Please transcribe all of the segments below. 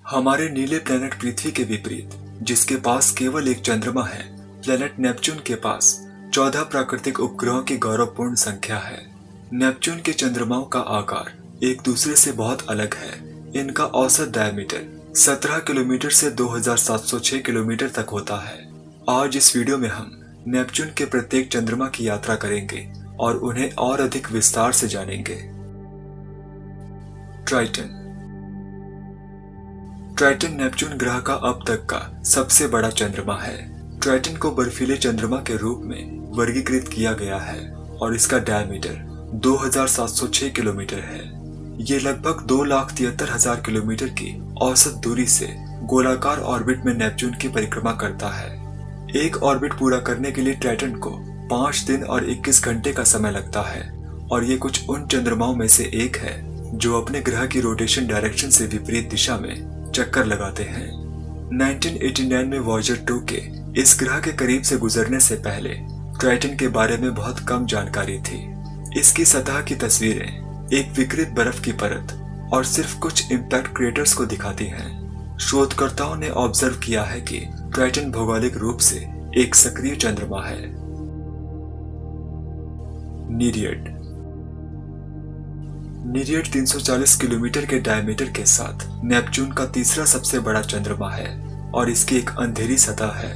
हमारे नीले प्लेनेट पृथ्वी के विपरीत, जिसके पास केवल एक चंद्रमा है, प्लेनेट नेपच्यून के पास 14 प्राकृतिक उपग्रहों की गौरवपूर्ण संख्या है। नेपच्यून के चंद्रमाओं का आकार एक दूसरे से बहुत अलग है। इनका औसत डायमीटर 17 किलोमीटर से 2706 किलोमीटर तक होता है। आज इस वीडियो में हम नेपच्यून के प्रत्येक चंद्रमा की यात्रा करेंगे और उन्हें और अधिक विस्तार से जानेंगे। ट्राइटन। ट्राइटन नेपच्यून ग्रह का अब तक का सबसे बड़ा चंद्रमा है। ट्राइटन को बर्फीले चंद्रमा के रूप में वर्गीकृत किया गया है और इसका डायमीटर 2706 किलोमीटर है। ये लगभग 2,73,000 किलोमीटर की औसत दूरी से गोलाकार ऑर्बिट में नेपच्यून की परिक्रमा करता है। एक ऑर्बिट पूरा करने के लिए ट्राइटन को 5 दिन और 21 घंटे का समय लगता है और ये कुछ उन चंद्रमाओं में से एक है जो अपने ग्रह की रोटेशन डायरेक्शन से विपरीत दिशा में चक्कर लगाते हैं। 1989 में वॉयेजर 2 के इस ग्रह के करीब से गुजरने से पहले ट्राइटन के बारे में बहुत कम जानकारी थी। इसकी सतह की तस्वीरें एक विकृत बर्फ की परत और सिर्फ कुछ इम्पैक्ट क्रेटर्स को दिखाती हैं। शोधकर्ताओं ने ऑब्जर्व किया है कि ट्राइटन भौगोलिक रूप से एक सक्रिय चंद्रमा है। नीरियड। नीरियड 340 किलोमीटर के डायमीटर के साथ नेपच्यून का तीसरा सबसे बड़ा चंद्रमा है और इसकी एक अंधेरी सतह है।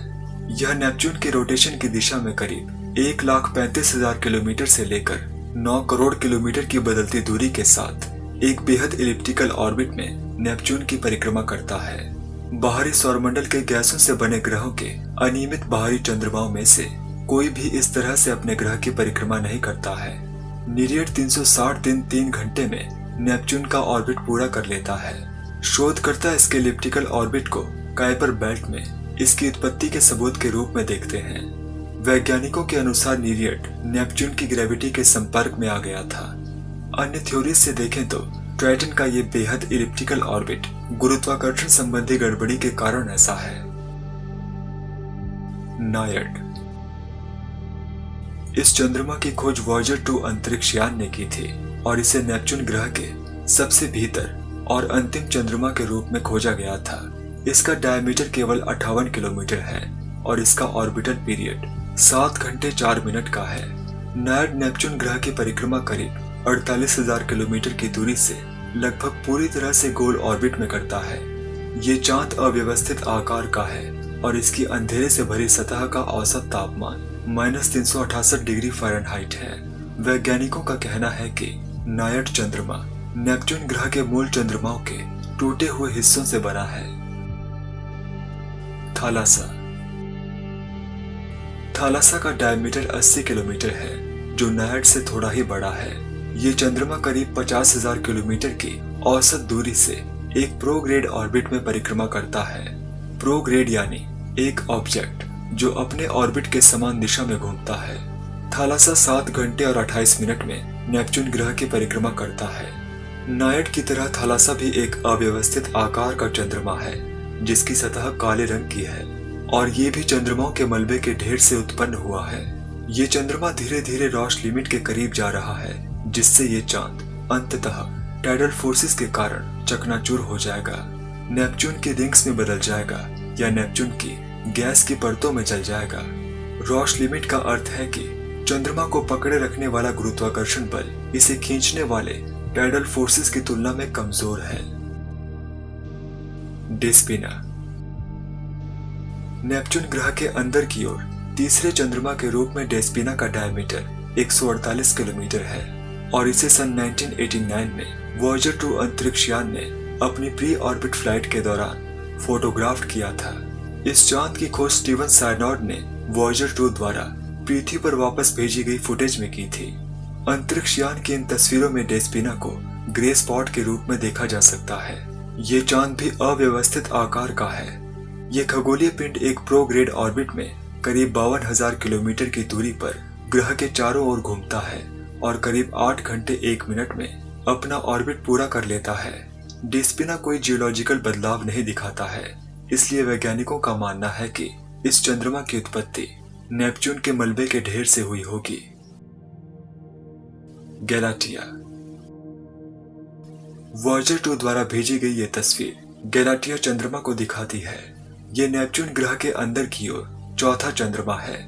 यह नेपच्यून के रोटेशन की दिशा में करीब 1,35,000 किलोमीटर से लेकर 9 करोड़ किलोमीटर की बदलती दूरी के साथ एक बेहद इलिप्टिकल ऑर्बिट में नेपच्यून की परिक्रमा करता है। बाहरी सौरमंडल के गैसों से बने ग्रहों के अनियमित बाहरी चंद्रमाओं में से कोई भी इस तरह से अपने ग्रह की परिक्रमा नहीं करता है। नीरियड 360 दिन 3 घंटे में नेपच्यून का ऑर्बिट पूरा कर लेता है। शोधकर्ता इसके इलिप्टिकल ऑर्बिट को काइपर बेल्ट में इसकी उत्पत्ति के सबूत के रूप में देखते हैं। वैज्ञानिकों के अनुसार नीरियड नेपच्यून की ग्रेविटी के संपर्क में आ गया था। अन्य थ्योरीज से देखें तो ट्राइटन का ये बेहद इलिप्टिकल ऑर्बिट गुरुत्वाकर्षण संबंधी गड़बड़ी के कारण ऐसा है। नायड। इस चंद्रमा की खोज वॉयेजर 2 अंतरिक्ष यान ने की थी और इसे नेपच्यून ग्रह के सबसे भीतर और अंतिम चंद्रमा के रूप में खोजा गया था। इसका डायमीटर केवल 58 किलोमीटर है और इसका ऑर्बिटल पीरियड 7 घंटे 4 मिनट का है। नायड नेपच्यून ग्रह की परिक्रमा करीब 48,000 किलोमीटर की दूरी से लगभग पूरी तरह से गोल ऑर्बिट में करता है। ये चांद अव्यवस्थित आकार का है और इसकी अंधेरे से भरी सतह का औसत तापमान -368 डिग्री फ़ारेनहाइट है। वैज्ञानिकों का कहना है कि नायड चंद्रमा नेपच्यून ग्रह के मूल चंद्रमाओं के टूटे हुए हिस्सों से बना है। थालासा। थालासा का डायमीटर 80 किलोमीटर है जो नायड से थोड़ा ही बड़ा है। ये चंद्रमा करीब 50,000 किलोमीटर की औसत दूरी से एक प्रोग्रेड ऑर्बिट में परिक्रमा करता है। प्रोग्रेड यानी एक ऑब्जेक्ट जो अपने ऑर्बिट के समान दिशा में घूमता है। थालासा 7 घंटे और 28 मिनट में नेपच्यून ग्रह की परिक्रमा करता है। नायड की तरह थालासा भी एक अव्यवस्थित आकार का चंद्रमा है जिसकी सतह काले रंग की है और ये भी चंद्रमाओं के मलबे के ढेर से उत्पन्न हुआ है। ये चंद्रमा धीरे धीरे रॉश लिमिट के करीब जा रहा है जिससे ये चांद अंततः टाइडल फोर्सेस के कारण चकनाचूर हो जाएगा, नेपच्यून की रिंग्स में बदल जाएगा या नेपच्यून की गैस की परतों में चल जाएगा। रॉश लिमिट का अर्थ है कि चंद्रमा को पकड़े रखने वाला गुरुत्वाकर्षण बल इसे खींचने वाले टाइडल फोर्सेस की तुलना में कमजोर है। डेस्पिना। नेपच्यून ग्रह के अंदर की ओर तीसरे चंद्रमा के रूप में डेस्पिना का डायमीटर 148 किलोमीटर है और इसे सन 1989 में वॉयेजर 2 अंतरिक्ष यान ने अपनी प्री ऑर्बिट फ्लाइट के दौरान फोटोग्राफ किया था। इस चांद की खोज स्टीवन साइनॉर्ड ने वॉयेजर 2 द्वारा पृथ्वी पर वापस भेजी गई फुटेज में की थी। अंतरिक्ष यान की इन तस्वीरों में डेस्पिना को ग्रे स्पॉट के रूप में देखा जा सकता है। ये चांद भी अव्यवस्थित आकार का है। ये खगोलीय पिंड एक प्रोग्रेड ऑर्बिट में करीब 52,000 किलोमीटर की दूरी पर ग्रह के चारों ओर घूमता है और करीब 8 घंटे 1 मिनट में अपना ऑर्बिट पूरा कर लेता है। डेस्पिना कोई जियोलॉजिकल बदलाव नहीं दिखाता है, इसलिए वैज्ञानिकों का मानना है कि इस चंद्रमा की उत्पत्ति नेपच्यून के मलबे के ढेर से हुई होगी। गैलाटिया। वॉयेजर 2 द्वारा भेजी गई ये तस्वीर गैलाटिया चंद्रमा को दिखाती है। ये नेपच्यून ग्रह के अंदर की ओर चौथा चंद्रमा है।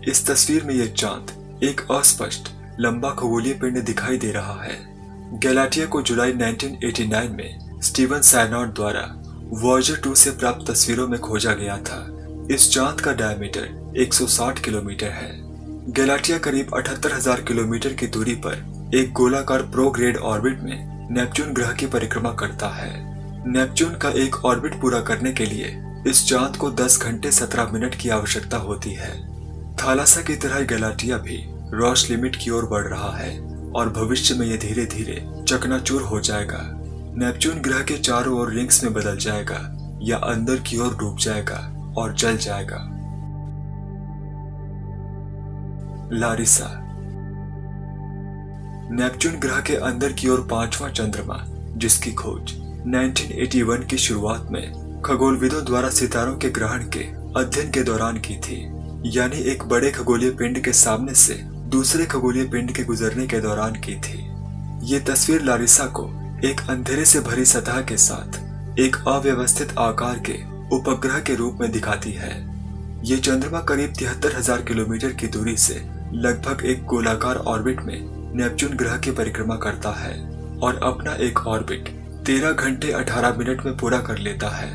इस तस्वीर में यह चांद एक अस्पष्ट लंबा खगोलीय पिंड दिखाई दे रहा है। गैलाटिया को जुलाई 1989 में स्टीवन साइनॉट द्वारा वॉयेजर 2 से प्राप्त तस्वीरों में खोजा गया था। इस चांद का डायमीटर 160 किलोमीटर है। गैलाटिया करीब 78,000 किलोमीटर की दूरी पर एक गोलाकार प्रोग्रेड ऑर्बिट में नेपच्यून ग्रह की परिक्रमा करता है। नेपच्यून का एक ऑर्बिट पूरा करने के लिए इस चांद को 10 घंटे 17 मिनट की आवश्यकता होती है। थालासा की तरह गैलाटिया भी रॉस लिमिट की ओर बढ़ रहा है और भविष्य में यह धीरे धीरे चकनाचूर हो जाएगा। नेपच्यून ग्रह के चारों ओर रिंग्स में बदल जाएगा या अंदर की ओर डूब जाएगा और जल जाएगा। लारिसा नेपच्यून ग्रह के अंदर की ओर 5वां चंद्रमा, जिसकी खोज 1981 की शुरुआत में खगोलविदों द्वारा सितारों के ग्रहण के अध्ययन के दौरान की थी, यानी एक बड़े खगोलीय पिंड के सामने से दूसरे खगोलीय पिंड के गुजरने के दौरान की थी। ये तस्वीर लारिसा को एक अंधेरे से भरी सतह के साथ एक अव्यवस्थित आकार के उपग्रह के रूप में दिखाती है। ये चंद्रमा करीब 73,000 किलोमीटर की दूरी से लगभग एक गोलाकार ऑर्बिट में नेपच्यून ग्रह की परिक्रमा करता है और अपना एक ऑर्बिट 13 घंटे 18 मिनट में पूरा कर लेता है।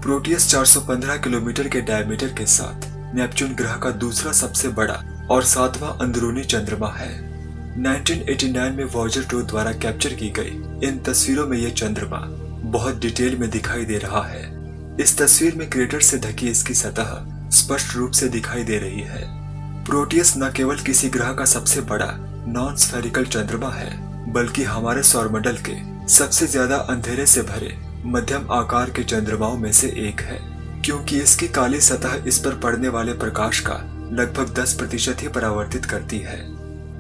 प्रोटियस 415 किलोमीटर के डायमीटर के साथ नेपच्यून ग्रह का दूसरा सबसे बड़ा और 7वां अंदरूनी चंद्रमा है। 1989 में वॉयेजर 2 द्वारा कैप्चर की गई इन तस्वीरों में यह चंद्रमा बहुत डिटेल में दिखाई दे रहा है। इस तस्वीर में क्रेटर से ढकी इसकी सतह स्पष्ट रूप से दिखाई दे रही है। प्रोटियस न केवल किसी ग्रह का सबसे बड़ा नॉन स्फेरिकल चंद्रमा है, बल्कि हमारे सौरमंडल के सबसे ज्यादा अंधेरे से भरे मध्यम आकार के चंद्रमाओं में से एक है, क्योंकि इसकी काली सतह इस पर पड़ने वाले प्रकाश का लगभग 10% ही परावर्तित करती है।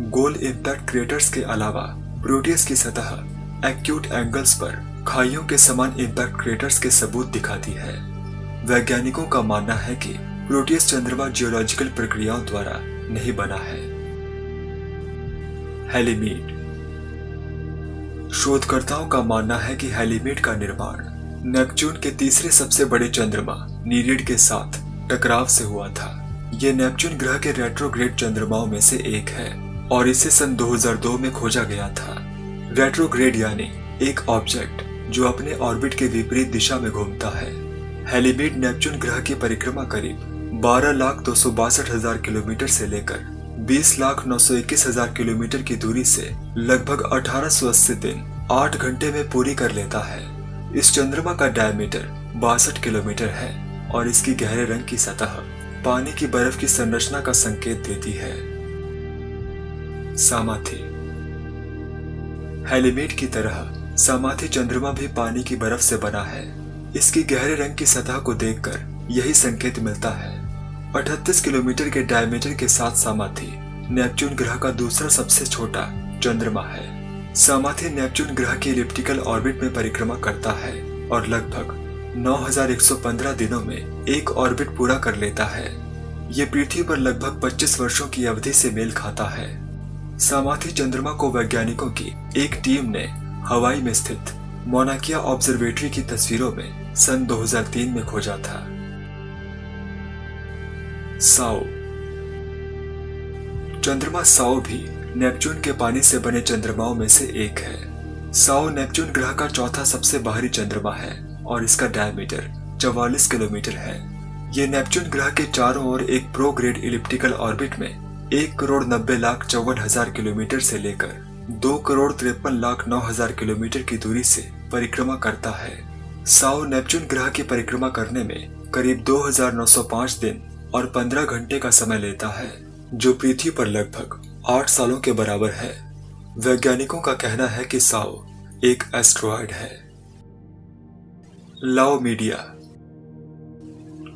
गोल इम्पैक्ट क्रेटर्स के अलावा प्रोटियस की सतह एक्यूट एंगल्स पर खाइयों के समान इम्पैक्ट क्रेटर्स के सबूत दिखाती है। वैज्ञानिकों का मानना है कि प्रोटियस चंद्रमा जियोलॉजिकल प्रक्रियाओं द्वारा नहीं बना है। हैलीमीड शोधकर्ताओं का मानना है कि हैलीमीड का निर्माण नेपच्यून के तीसरे सबसे बड़े चंद्रमा नीरिड के साथ टकराव से हुआ था। ये नेपच्यून ग्रह के रेट्रोग्रेड चंद्रमाओं में से एक है और इसे सन 2002 में खोजा गया था। रेट्रोग्रेड यानी एक ऑब्जेक्ट जो अपने ऑर्बिट के विपरीत दिशा में घूमता है। हैलीमीड नेपच्यून ग्रह की परिक्रमा करीब 12,262,000 किलोमीटर से लेकर 20,921,000 किलोमीटर की दूरी से लगभग 1880 दिन 8 घंटे में पूरी कर लेता है। इस चंद्रमा का डायमीटर 62 किलोमीटर है और इसकी गहरे रंग की सतह पानी की बर्फ की संरचना का संकेत देती है। सामाथि हैलीमीड की तरह सामाथि चंद्रमा भी पानी की बर्फ से बना है। इसकी गहरे रंग की सतह को देखकर यही संकेत मिलता है। 38 किलोमीटर के डायमीटर के साथ सामाथि नेपच्यून ग्रह का दूसरा सबसे छोटा चंद्रमा है। सामाथि नेपच्यून ग्रह की इलिप्टिकल ऑर्बिट में परिक्रमा करता है और लगभग 9,115 दिनों में एक ऑर्बिट पूरा कर लेता है। ये पृथ्वी पर लगभग 25 वर्षों की अवधि से मेल खाता है। सामाथि चंद्रमा को वैज्ञानिकों की एक टीम ने हवाई में स्थित मोनाकिया ऑब्जर्वेटरी की तस्वीरों में सन 2003 में खोजा था। साओ चंद्रमा साओ भी नेपच्यून के पानी से बने चंद्रमाओं में से एक है। साओ नेपच्यून ग्रह का चौथा सबसे बाहरी चंद्रमा है और इसका डायमीटर 44 किलोमीटर है। ये नेपच्यून ग्रह के चारों ओर एक प्रोग्रेड इलिप्टिकल ऑर्बिट में 1,90,54,000 किलोमीटर से लेकर 2,53,09,000 किलोमीटर की दूरी से परिक्रमा करता है। साओ नेपच्यून ग्रह की परिक्रमा करने में करीब 2,905 दिन और 15 घंटे का समय लेता है, जो पृथ्वी पर लगभग 8 सालों के बराबर है। वैज्ञानिकों का कहना है कि साओ एक एस्ट्रॉयड है। लाओमीडिया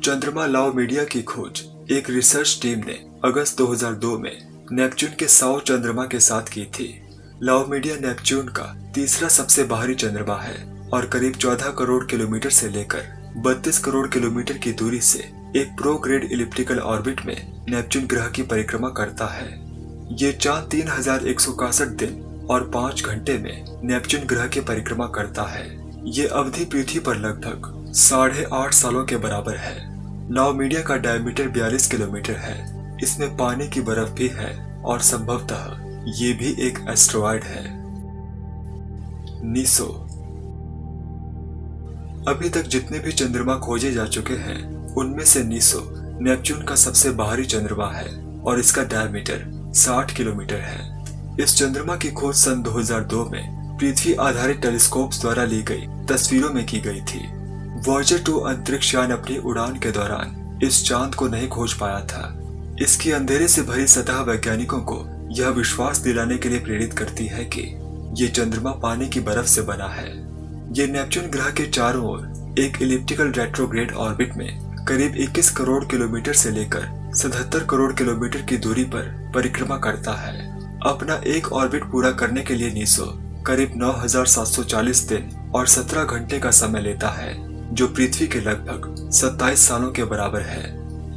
चंद्रमा लाओमीडिया की खोज एक रिसर्च टीम ने अगस्त 2002 में नेपच्यून के साओ चंद्रमा के साथ की थी। लाओमीडिया नेपच्यून का तीसरा सबसे बाहरी चंद्रमा है और करीब 14 करोड़ किलोमीटर से लेकर 32 करोड़ किलोमीटर की दूरी से एक प्रोग्रेड इलिप्टिकल ऑर्बिट में नेपच्यून ग्रह की परिक्रमा करता है। ये चांद 3,161 दिन और 5 घंटे में नेपच्यून ग्रह की परिक्रमा करता है। ये अवधि पृथ्वी पर लगभग 8.5 सालों के बराबर है। लाओमीडिया का डायमीटर 42 किलोमीटर है। इसमें पानी की बर्फ भी है और संभवतः ये भी एक एस्टेरॉयड है। नीसो। अभी तक जितने भी चंद्रमा खोजे जा चुके हैं उनमें से नीसो नेपच्यून का सबसे बाहरी चंद्रमा है और इसका डायमीटर 60 किलोमीटर है। इस चंद्रमा की खोज सन 2002 में पृथ्वी आधारित टेलीस्कोप्स द्वारा ली गई तस्वीरों में की गई थी। वॉयेजर 2 अंतरिक्ष यान अपनी उड़ान के दौरान इस चांद को नहीं खोज पाया था। इसकी अंधेरे से भरी सतह वैज्ञानिकों को यह विश्वास दिलाने के लिए प्रेरित करती है कि ये चंद्रमा पानी की बर्फ से बना है। ये नेपच्यून ग्रह के चारों ओर एक इलिप्टिकल रेट्रोग्रेड ऑर्बिट में करीब 21 करोड़ किलोमीटर से लेकर 77 करोड़ किलोमीटर की दूरी पर परिक्रमा करता है। अपना एक ऑर्बिट पूरा करने के लिए नीसो करीब 9,740 दिन और 17 घंटे का समय लेता है, जो पृथ्वी के लगभग 27 सालों के बराबर है।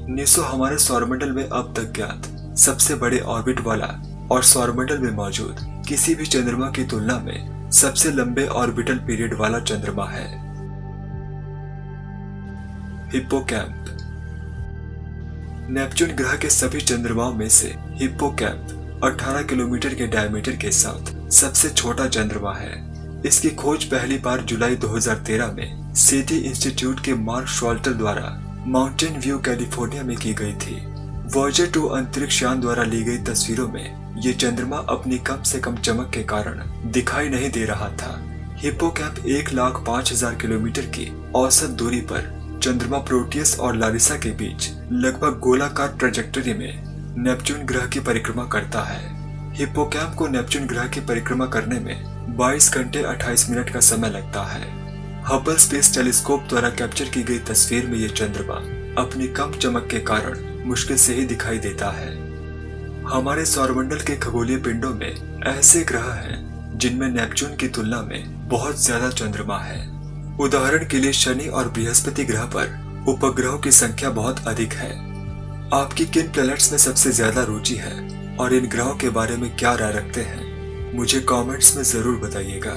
नीसो हमारे सौरमंडल में अब तक ज्ञात सबसे बड़े ऑर्बिट वाला और सौरमंडल में मौजूद किसी भी चंद्रमा की तुलना में सबसे लंबे ऑर्बिटल पीरियड वाला चंद्रमा है। हिप्पोकैम्प। नेपच्यून ग्रह के सभी चंद्रमाओं में से हिप्पोकैम्प 18 किलोमीटर के डायमीटर के साथ सबसे छोटा चंद्रमा है। इसकी खोज पहली बार जुलाई 2013 में सेटी इंस्टीट्यूट के मार्क शॉल्टर द्वारा माउंटेन व्यू कैलिफोर्निया में की गई थी। वॉयेजर 2 अंतरिक्ष यान द्वारा ली गई तस्वीरों में ये चंद्रमा अपनी कम से कम चमक के कारण दिखाई नहीं दे रहा था। हिप्पोकैम्प 1,05,000 किलोमीटर की औसत दूरी पर चंद्रमा प्रोटियस और लारिसा के बीच लगभग गोलाकार ट्रेजेक्टरी में नेपच्यून ग्रह की परिक्रमा करता है। हिप्पोकैम्प को नेपच्यून ग्रह की परिक्रमा करने में 22 घंटे 28 मिनट का समय लगता है। हबल स्पेस टेलीस्कोप द्वारा कैप्चर की गई तस्वीर में यह चंद्रमा अपनी कम चमक के कारण मुश्किल से ही दिखाई देता है। हमारे सौरमंडल के खगोलीय पिंडों में ऐसे ग्रह हैं जिनमें नेपच्यून की तुलना में बहुत ज्यादा चंद्रमा है। उदाहरण के लिए शनि और बृहस्पति ग्रह पर उपग्रहों की संख्या बहुत अधिक है। आपकी किन प्लैनेट्स में सबसे ज्यादा रुचि है और इन ग्रहों के बारे में क्या राय रखते हैं, मुझे कमेंट्स में जरूर बताइएगा।